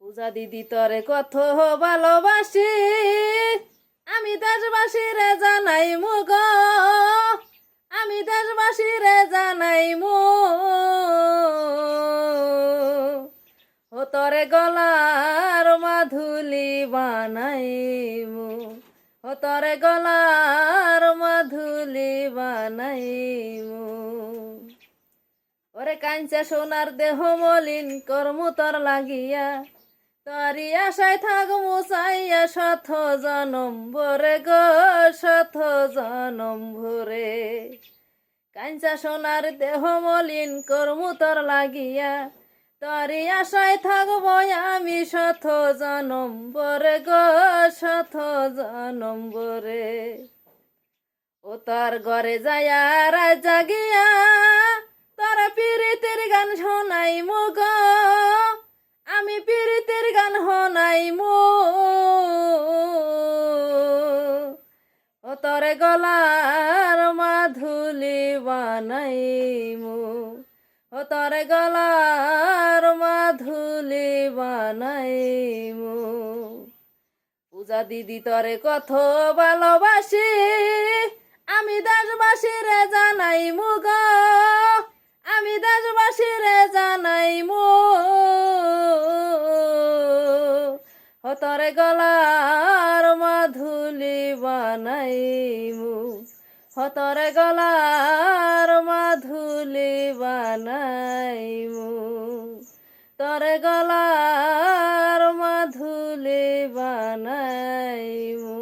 পূজা দিদি তরে কত ভালোবাসি, আমি দেশবাসী রে জানাই মুগ, আমি দেশবাসী রে জানাই মু। ও তরে গলার মাধুলি বানাইমু, ও তরে গলার মাধুলি বানাইমু। ওরে কাঞ্চা সোনার দেহ মলিন কর্ম তর লাগিয়া, তারি আশায় থাকমু চাইয়া শত জনম ভরে গো, শত জনম ভরে। কাঞ্চা সোনার দেহ মলিন কর্ম তর লাগিয়া, তারি আশায় থাকবো আমি শত জনম ভরে গো, শত জনম ভরে। ও তার ঘরে যায়া রাত জাগিয়া, তার পীড়িতের গান শোনাই মুগ, আমি পীড়িতের গান শোনাই মু। ও তরে গলার মাধুলি বানাইমু, ও তরে গলার মাধুলি বানাইমু। পূজা দিদি তরে কত ভালোবাসি, আমি দেশবাসী রে জানাই মুগ, আমি দেশবাসী রে জানাই মু। ও তরে গলার মাধুলি বানাইমু, ও তরে গলার মাধুলি বানাইমু, তরে গলার মাধুলি বানাইমু।